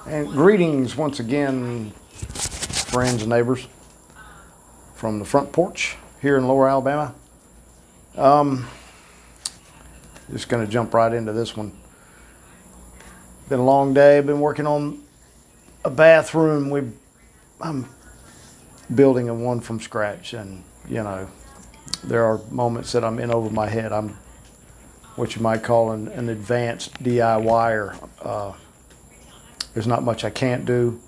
And greetings once again, friends and neighbors, from the front porch here in Lower Alabama. Just going to jump right into this one. Been a long day. I've been working on a bathroom. I'm building one from scratch, and you know, there are moments that I'm in over my head. I'm what you might call an advanced DIYer. There's not much I can't do.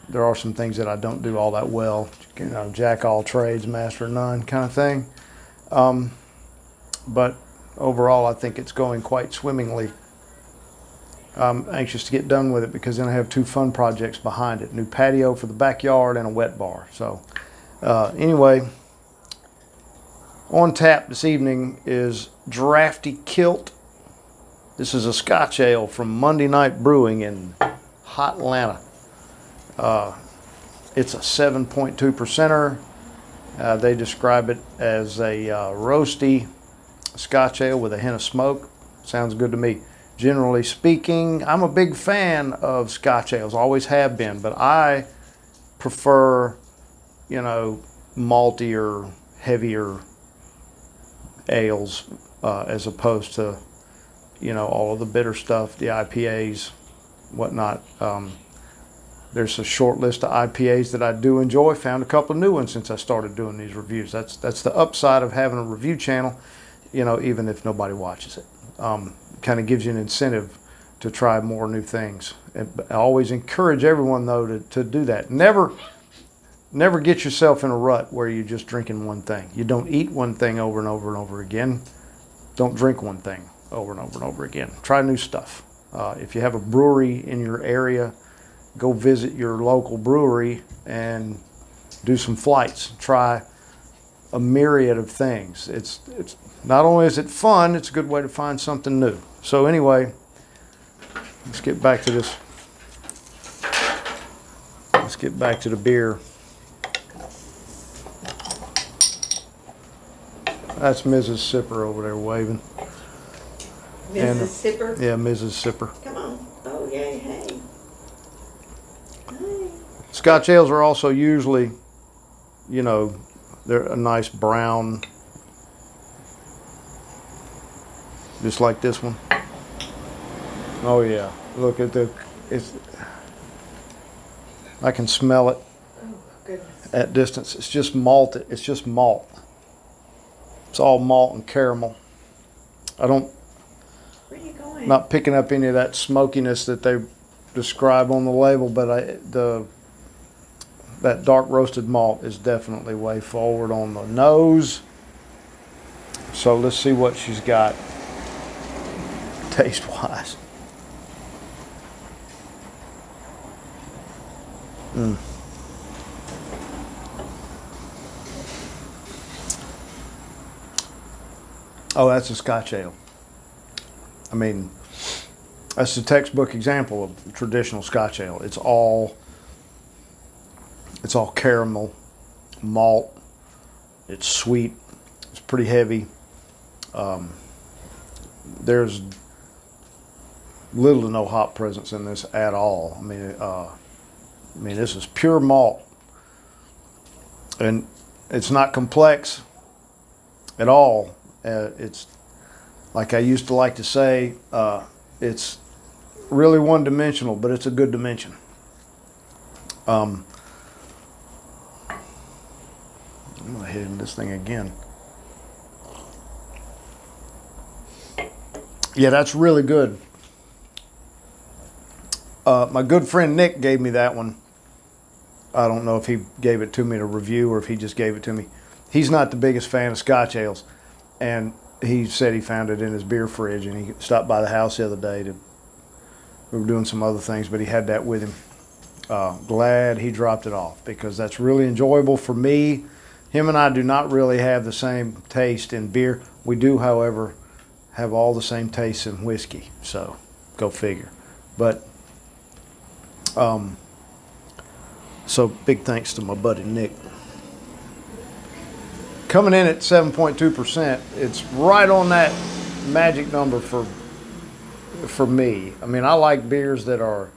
There are some things that I don't do all that well. You know, jack all trades, master none kind of thing. But overall, I think it's going quite swimmingly. I'm anxious to get done with it because then I have two fun projects behind it. New patio for the backyard and a wet bar. So anyway, on tap this evening is Drafty Kilt. This is a Scotch ale from Monday Night Brewing in Hot Atlanta. It's a 7.2%er. They describe it as a roasty Scotch ale with a hint of smoke. Sounds good to me. Generally speaking, I'm a big fan of Scotch ales, always have been, but I prefer, you know, maltier, heavier ales as opposed to, you know, all of the bitter stuff, the IPAs, whatnot. There's a short list of IPAs that I do enjoy. Found a couple of new ones since I started doing these reviews. That's the upside of having a review channel, you know, even if nobody watches it. Kind of gives you an incentive to try more new things. And I always encourage everyone, though, to do that. Never get yourself in a rut where you're just drinking one thing. You don't eat one thing over and over and over again. Don't drink one thing over and over and over again. Try new stuff. If you have a brewery in your area, go visit your local brewery and do some flights. Try a myriad of things. It's not only is it fun, it's a good way to find something new. So anyway, let's get back to this. Let's get back to the beer. That's Mrs. Sipper over there waving. Mrs. Sipper? Yeah, Mrs. Sipper. Come on. Oh, yay, hey. Hey. Scotch ales are also usually, you know, they're a nice brown, just like this one. Oh yeah, look at I can smell it at distance. It's just malt. It's just malt. It's all malt and caramel. Where are you going? Not picking up any of that smokiness that they describe on the label, but that dark roasted malt is definitely way forward on the nose. So let's see what she's got taste wise. Oh, that's a Scotch ale. I mean, that's the textbook example of traditional Scotch ale. It's all caramel, malt. It's sweet. It's pretty heavy. There's little to no hop presence in this at all. I mean, this is pure malt, and it's not complex at all. It's like I used to like to say, it's really one-dimensional, but it's a good dimension. I'm gonna hit in this thing again. Yeah, that's really good. My good friend Nick gave me that one. I don't know if he gave it to me to review or if he just gave it to me. He's not the biggest fan of Scotch ales, and he said he found it in his beer fridge, and he stopped by the house the other day. We were doing some other things, but he had that with him. Glad he dropped it off because that's really enjoyable for me. Him and I do not really have the same taste in beer. We do, however, have all the same tastes in whiskey, so go figure. But so big thanks to my buddy Nick. Coming in at 7.2%, it's right on that magic number for me. I mean, I like beers that are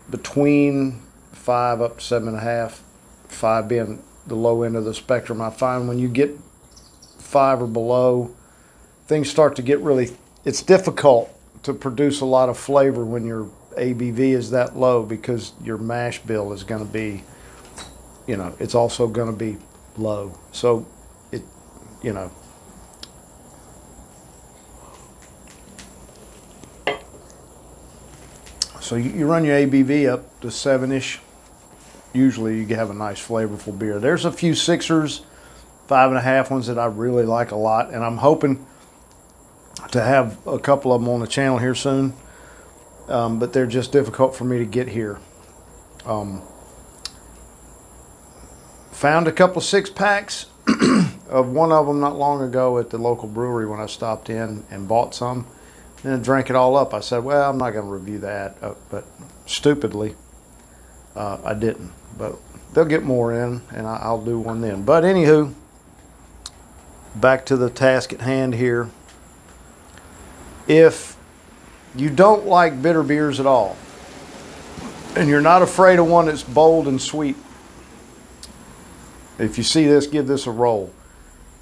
between 5 up to 7.5. 5 being the low end of the spectrum. I find when you get 5 or below, things start to get really, it's difficult to produce a lot of flavor when your ABV is that low, because your mash bill is going to be, you know, it's also going to be low. So it, you know, so you run your ABV up to 7-ish. Usually you have a nice flavorful beer. There's a few 6ers, 5.5 ones that I really like a lot, and I'm hoping to have a couple of them on the channel here soon, but they're just difficult for me to get here. Found a couple 6-packs of one of them not long ago at the local brewery when I stopped in and bought some, and then drank it all up. I said, well, I'm not going to review that, but stupidly I didn't. But they'll get more in, and I'll do one then. But anywho, back to the task at hand here. If you don't like bitter beers at all, and you're not afraid of one that's bold and sweet, if you see this, give this a roll.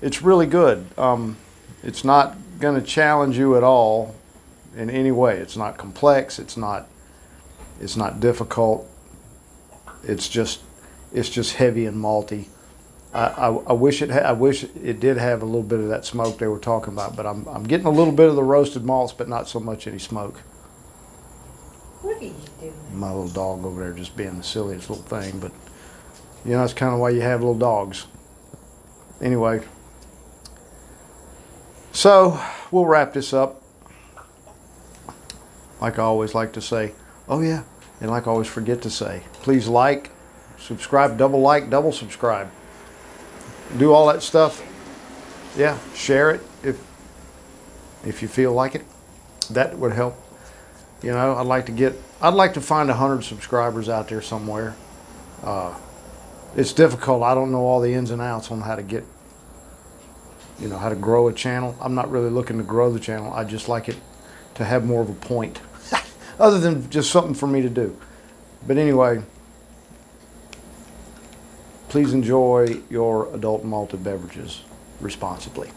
It's really good. It's not going to challenge you at all in any way. It's not complex. It's not difficult. It's just heavy and malty. I wish it did have a little bit of that smoke they were talking about, but I'm getting a little bit of the roasted malts, but not so much any smoke. What are you doing? My little dog over there just being the silliest little thing, but you know, that's kind of why you have little dogs. Anyway, so we'll wrap this up. Like I always like to say, oh yeah, and like I always forget to say, please like, subscribe, double subscribe. Do all that stuff. Yeah, share it if you feel like it. That would help. You know, I'd like to find 100 subscribers out there somewhere. It's difficult. I don't know all the ins and outs on how to get, you know, how to grow a channel. I'm not really looking to grow the channel. I just like it to have more of a point, other than just something for me to do. But anyway, please enjoy your adult malted beverages responsibly.